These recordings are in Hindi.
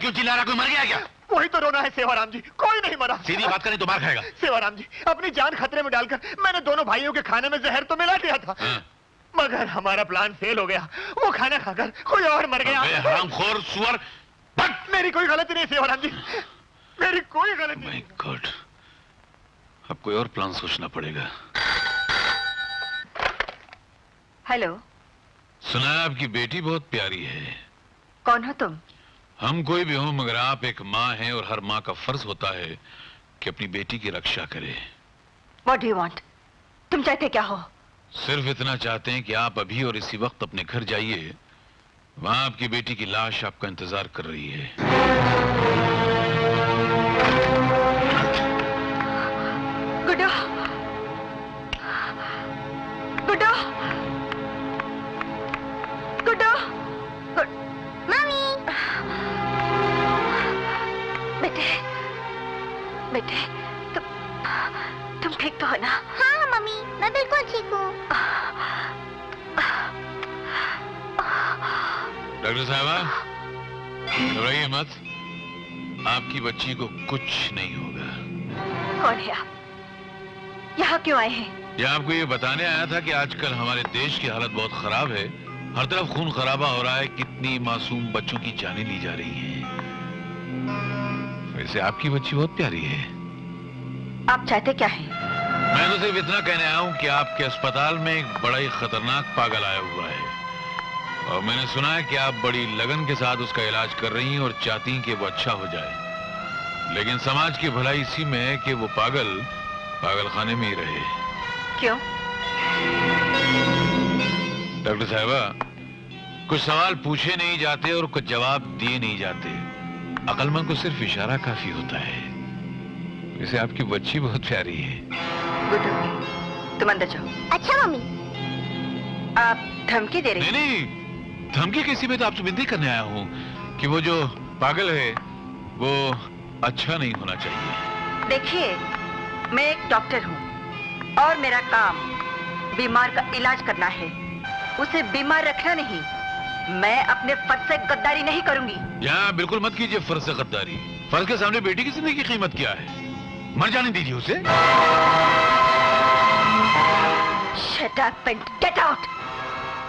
क्यों चिल्ला रहा? कोई मर गया क्या? वही तो रोना है सेवाराम जी, कोई नहीं मरा। सीधी बात करें तो मार खाएगा। सेवाराम जी, अपनी जान खतरे में डालकर मैंने दोनों भाइयों के खाने में जहर तो मिला दिया था। हाँ। मगर हमारा प्लान फेल हो गया। वो खाना खाकर कोई और मर गया। हरामखोर सुअर। मेरी कोई गलती नहीं सेवाराम जी, मेरी कोई गलती नहीं। गॉड, अब कोई और प्लान सोचना पड़ेगा। हेलो। सुना है आपकी बेटी बहुत प्यारी है। कौन हो तुम? हम कोई भी हो, मगर आप एक माँ हैं और हर माँ का फर्ज होता है कि अपनी बेटी की रक्षा करे। What do you want? तुम चाहते क्या हो? सिर्फ इतना चाहते हैं कि आप अभी और इसी वक्त अपने घर जाइए। वहां आपकी बेटी की लाश आपका इंतजार कर रही है। गुड्डू, गुड्डू, गुड्डू, मम्मी। बेटे, बेटे, तुम ठीक तो हो ना? हाँ मम्मी, मैं बिल्कुल ठीक हूँ। डॉक्टर साहबा, घबराइए मत, आपकी बच्ची को कुछ नहीं होगा। कौन है आप? यहाँ क्यों आए हैं? यह आपको ये बताने आया था कि आजकल हमारे देश की हालत बहुत खराब है। हर तरफ खून खराबा हो रहा है, कितनी मासूम बच्चों की जानें ली जा रही हैं। वैसे आपकी बच्ची बहुत प्यारी है। आप चाहते क्या हैं? मैं तो सिर्फ इतना कहने आया हूँ कि आपके अस्पताल में एक बड़ा ही खतरनाक पागल आया हुआ है और मैंने सुना है कि आप बड़ी लगन के साथ उसका इलाज कर रही हैं और चाहती हैं कि वो अच्छा हो जाए। लेकिन समाज की भलाई इसी में है कि वो पागल पागलखाने में ही रहे। क्यों? डॉक्टर साहबा, कुछ सवाल पूछे नहीं जाते और कुछ जवाब दिए नहीं जाते। अक्लमंद को सिर्फ इशारा काफी होता है। वैसे आपकी बच्ची बहुत प्यारी है। गुड्डू, तुम अंदर जाओ। अच्छा मम्मी। आप धमकी दे रही? नहीं, धमकी किसी में तो आपसे विनती करने आया हूँ कि वो जो पागल है वो अच्छा नहीं होना चाहिए। देखिए, मैं एक डॉक्टर हूँ और मेरा काम बीमार का इलाज करना है, उसे बीमार रखना नहीं। मैं अपने फर्ज से गद्दारी नहीं करूंगी। यहाँ बिल्कुल मत कीजिए फर्ज से गद्दारी। फर्ज के सामने बेटी की जिंदगी की कीमत क्या है? मर जाने दीजिए उसे। Shut up and get out.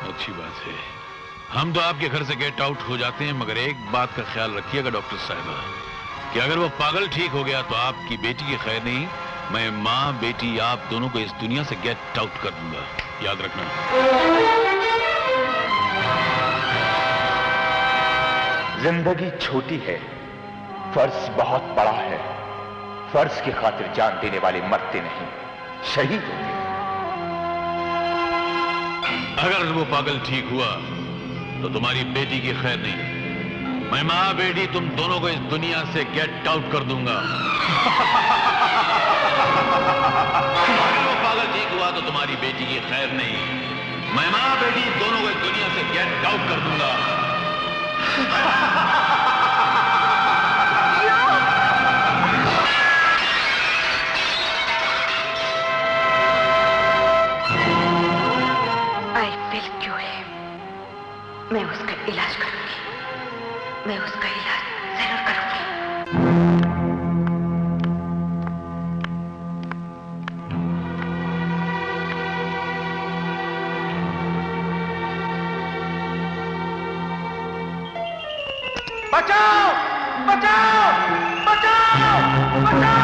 अच्छी बात है, हम तो आपके घर से गेट आउट हो जाते हैं, मगर एक बात का ख्याल रखिएगा डॉक्टर साहिबा कि अगर वो पागल ठीक हो गया तो आपकी बेटी की खैर नहीं, मैं माँ बेटी आप दोनों को इस दुनिया से गेट आउट कर दूंगा। याद रखना। जिंदगी छोटी है, फर्ज बहुत बड़ा है। फर्ज की खातिर जान देने वाले मरते नहीं, शहीद होते हैं। अगर वो पागल ठीक हुआ तो तुम्हारी बेटी की खैर नहीं, मैं माँ बेटी तुम दोनों को इस दुनिया से गेट आउट कर दूंगा। अगर वो पागल ठीक हुआ तो तुम्हारी बेटी की खैर नहीं, मैं माँ बेटी दोनों को इस दुनिया से गेट आउट कर दूंगा। मैं उसका इलाज करूंगी, मैं उसका इलाज जरूर करूंगी। बचाओ! बचाओ! बचाओ! बचाओ!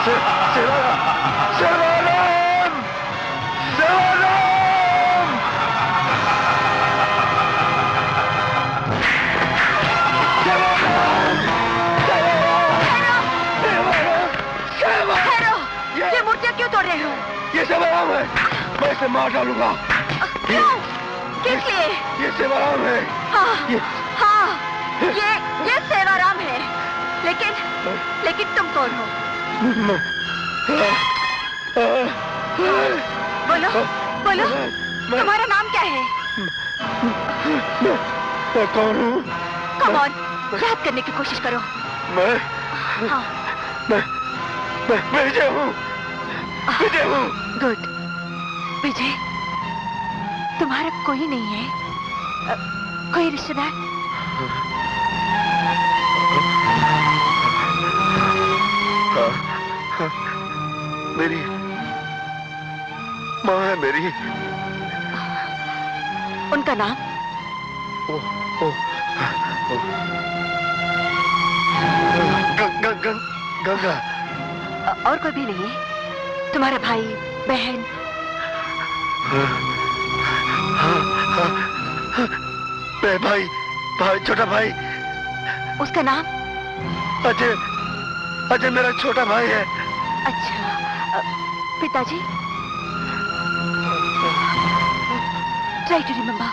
ये मूर्तियाँ क्यों तोड़ रहे हो? ये सेवाराम है, मैं इसे मार डालूंगा। क्यों? किस लिए? ये सेवाराम है। हाँ, हाँ, ये सेवाराम है, लेकिन तुम कौन हो? बोलो, तुम्हारा नाम क्या है? मैं कौन हूँ? कम ऑन, याद करने की कोशिश करो। मैं विजय हूँ। गुड। विजय, तुम्हारा कोई नहीं है? कोई रिश्तेदार? मेरी माँ है मेरी। उनका नाम? गंगा। और कोई भी नहीं है? तुम्हारा भाई, बहन? भाई, छोटा भाई। उसका नाम? अजय मेरा छोटा भाई है। अच्छा, पिताजी? ट्राई टू रिमेम्बर,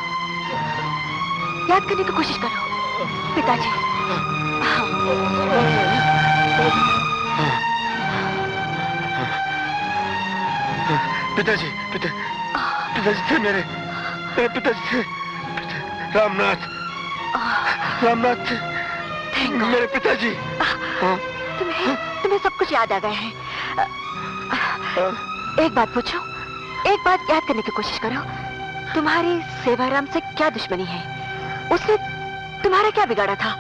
याद करने की कोशिश करो। पिताजी? पिताजी थे मेरे पिताजी थे। रामनाथ मेरे पिताजी। तुम्हें सब कुछ याद आ गया है। एक बात पूछो, एक बात याद करने की कोशिश करो। तुम्हारी सेवाराम से क्या दुश्मनी है? उसने तुम्हारा क्या बिगाड़ा था?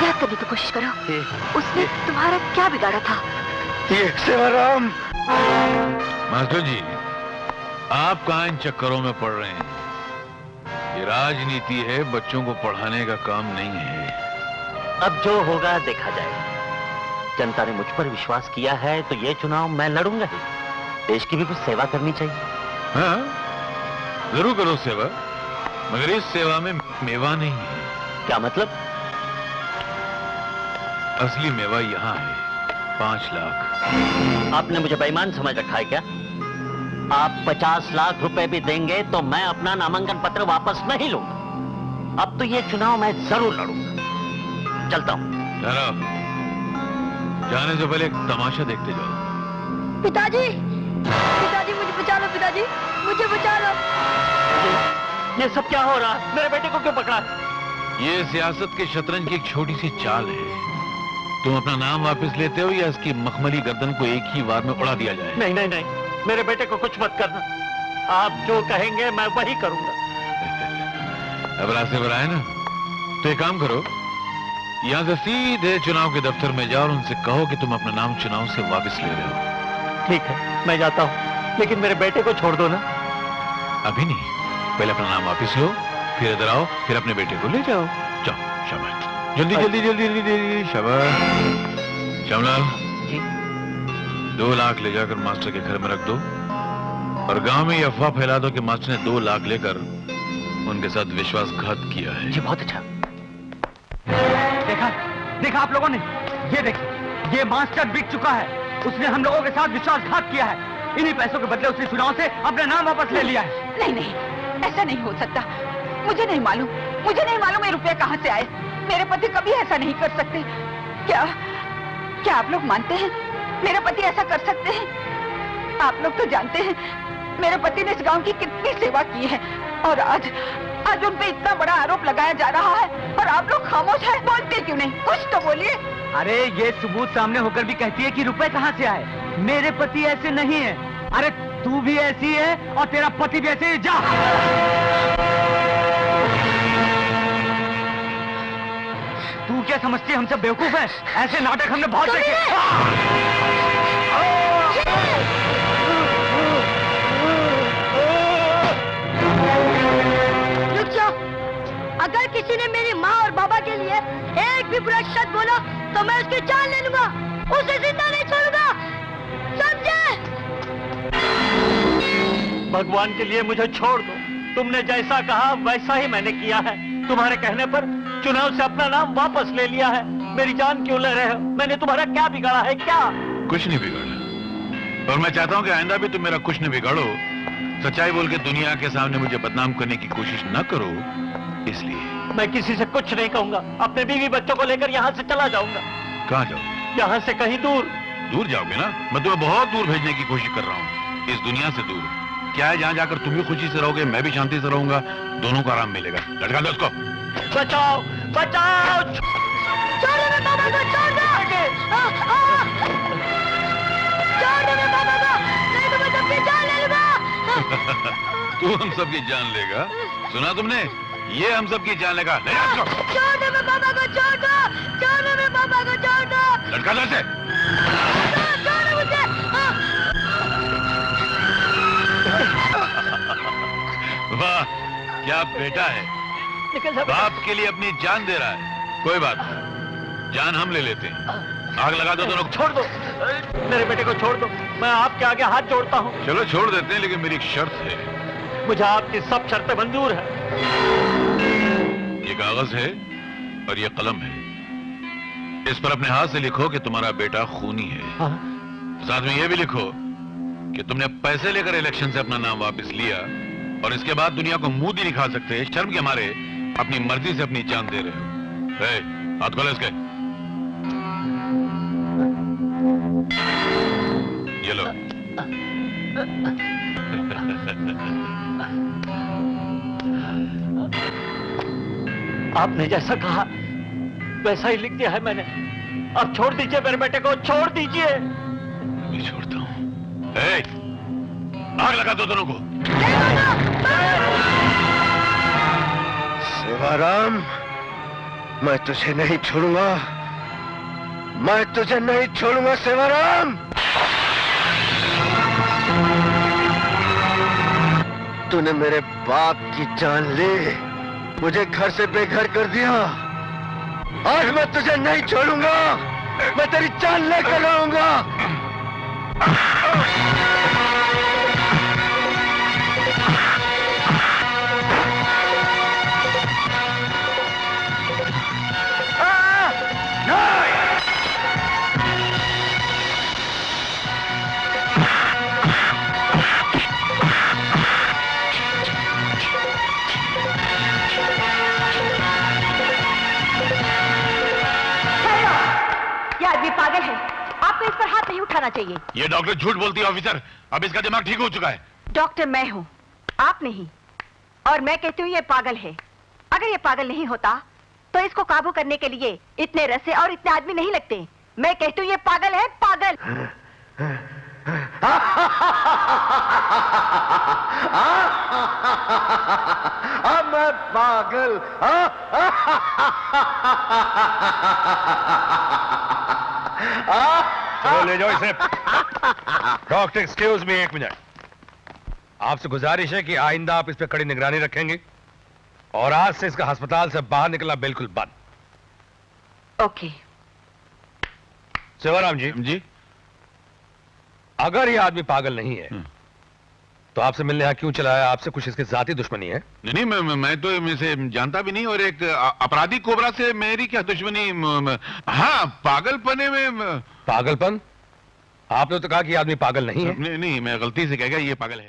याद करने की कोशिश करो। उसने तुम्हारा क्या बिगाड़ा था? ये सेवाराम। मास्टर जी, आप कहाँ इन चक्करों में पड़ रहे हैं? ये राजनीति है, बच्चों को पढ़ाने का काम नहीं है। अब जो होगा देखा जाएगा। जनता ने मुझ पर विश्वास किया है तो ये चुनाव मैं लड़ूंगा ही। देश की भी कुछ सेवा करनी चाहिए। हाँ, जरूर करो सेवा, मगर इस सेवा में मेवा नहीं है। क्या मतलब? असली मेवा यहाँ है, 5 लाख। आपने मुझे बेईमान समझ रखा है क्या? आप 50 लाख रुपए भी देंगे तो मैं अपना नामांकन पत्र वापस नहीं लूंगा। अब तो ये चुनाव मैं जरूर लड़ूंगा। चलता हूँ। जाने से पहले एक तमाशा देखते जाओ। पिताजी मुझे बचा लो। पिताजी मुझे बचा लो। ये सब क्या हो रहा है? मेरे बेटे को क्यों पकड़ा? ये सियासत के शतरंज की एक छोटी सी चाल है। तुम अपना नाम वापस लेते हो या इसकी मखमली गर्दन को एक ही वार में उड़ा दिया जाए? नहीं, मेरे बेटे को कुछ मत करना। आप जो कहेंगे मैं वही करूंगा। अब रास्ते पर आए ना, तो एक काम करो, यहाँ से सीधे चुनाव के दफ्तर में जाओ और उनसे कहो कि तुम अपना नाम चुनाव से वापस ले रहे हो। ठीक है, मैं जाता हूँ, लेकिन मेरे बेटे को छोड़ दो ना। अभी नहीं, पहले अपना नाम वापस लो, फिर इधर आओ, फिर अपने बेटे को ले जाओ। जाओ, शाबाश। जल्दी शाबाश। श्यामलाल जी। 2 लाख ले जाकर मास्टर के घर में रख दो और गांव में ये अफवाह फैला दो कि मास्टर ने 2 लाख लेकर उनके साथ विश्वासघात किया है। जी, बहुत अच्छा। देखा आप लोगों ने? ये देखिए, ये मास्टर बिक चुका है। उसने हम लोगों के साथ विश्वासघात किया है। इन्हीं पैसों के बदले उसने चुनाव से अपना नाम वापस ले लिया है। नहीं, ऐसा नहीं हो सकता। मुझे नहीं मालूम ये रुपया कहाँ से आए। मेरे पति कभी ऐसा नहीं कर सकते। क्या आप लोग मानते हैं मेरे पति ऐसा कर सकते हैं? आप लोग तो जानते हैं मेरे पति ने इस गांव की कितनी सेवा की है और आज उन पे इतना बड़ा आरोप लगाया जा रहा है और आप लोग खामोश हैं। बोलते क्यों नहीं? कुछ तो बोलिए। अरे ये सबूत सामने होकर भी कहती है कि रुपए कहाँ से आए। मेरे पति ऐसे नहीं है। अरे तू भी ऐसी है और तेरा पति भी ऐसे ही। जा। तू क्या समझती है हम सब बेवकूफ हैं? ऐसे नाटक हमने बहुत देखे। रुक जाओ। अगर किसी ने मेरी माँ और बाबा के लिए एक भी बुरा शब्द बोला तो मैं उसकी जान ले लूंगा, उसे जिंदा भगवान के लिए मुझे छोड़ दो। तुमने जैसा कहा वैसा ही मैंने किया है। तुम्हारे कहने पर चुनाव से अपना नाम वापस ले लिया है। मेरी जान क्यों ले रहे हो? मैंने तुम्हारा क्या बिगाड़ा है? क्या कुछ नहीं बिगाड़ा, और मैं चाहता हूं कि आइंदा भी तुम मेरा कुछ न बिगाड़ो। सच्चाई बोल के दुनिया के सामने मुझे बदनाम करने की कोशिश न करो, इसलिए। मैं किसी से कुछ नहीं कहूंगा। अपने बीवी बच्चों को लेकर यहाँ से चला जाऊंगा। कहाँ जाओ? यहाँ से कहीं दूर। दूर जाओगे ना? मैं तुम्हें बहुत दूर भेजने की कोशिश कर रहा हूँ, इस दुनिया से दूर। क्या है, जहाँ जाकर तुम भी खुशी से रहोगे, मैं भी शांति से रहूंगा, दोनों को आराम मिलेगा। लटका दो उसको। बचाओ बचाओ! छोड़ दे बाबा को, छोड़ दे! छोड़ दे बाबा को, नहीं तो मैं सबकी जान ले लूंगा। तू हम सबकी जान लेगा? सुना तुमने? ये हम सबकी जान लेगा। ले जा उसको। छोड़ दे बाबा को, छोड़ दो! छोड़ दे बाबा को, छोड़ दो! लटका दो उसे। छोड़ दे मुझे! वाह, क्या बेटा है, बाप के लिए अपनी जान दे रहा है। कोई बात नहीं, जान हम ले लेते हैं। आग लगा दो दोनों को। छोड़ दो मेरे बेटे को, छोड़ दो। मैं आपके आगे हाथ जोड़ता हूँ। चलो छोड़ देते हैं, लेकिन मेरी एक शर्त है। मुझे आपकी सब शर्तें मंजूर है। ये कागज है और ये कलम है, इस पर अपने हाथ से लिखो कि तुम्हारा बेटा खूनी है। हाँ? साथ में ये भी लिखो कि तुमने पैसे लेकर इलेक्शन से अपना नाम वापस लिया, और इसके बाद दुनिया को मुंह नहीं दिखा सकते, शर्म के मारे अपनी मर्जी से अपनी जान दे रहे हो। ए, हाथ खोलो इसके। ये लो। आपने जैसा कहा वैसा ही लिख दिया है मैंने। अब छोड़ दीजिए मेरे बेटे को, छोड़ दीजिए। मैं छोड़ता हूं। ए, आग लगा दो दोनों को। सेवाराम, मैं तुझे नहीं छोड़ूंगा, मैं तुझे नहीं छोड़ूंगा सेवाराम। तूने मेरे बाप की जान ली, मुझे घर से बेघर कर दिया। आज मैं तुझे नहीं छोड़ूंगा, मैं तेरी जान लेकर आऊंगा। पागल है, आपको इस पर हाथ नहीं उठाना चाहिए। ये डॉक्टर झूठ बोलती है ऑफिसर, अब इसका दिमाग ठीक हो चुका है। डॉक्टर मैं हूँ, आप नहीं, और मैं कहती हूँ ये पागल है। अगर ये पागल नहीं होता तो इसको काबू करने के लिए इतने रस्से और इतने आदमी नहीं लगते। मैं कहती हूँ ये पागल है, पागल। मैं पागल? चलो ले जाओ इसे। डॉक्टर एक्सक्यूज मी, एक मिनट। आपसे गुजारिश है कि आइंदा आप इस पे कड़ी निगरानी रखेंगे, और आज से इसका अस्पताल से बाहर निकलना बिल्कुल बंद। ओके। सेवाराम जी, जी, अगर ये आदमी पागल नहीं है तो आपसे मिलने यहाँ क्यों चला है? आपसे कुछ इसकी जाती दुश्मनी है? नहीं, मैं तो इसे जानता भी नहीं, और एक अपराधी कोबरा से मेरी क्या दुश्मनी। हाँ, पागलपने में। पागलपन? आपने तो कहा कि ये आदमी पागल नहीं है। नहीं, मैं गलती से कह गया ये पागल है।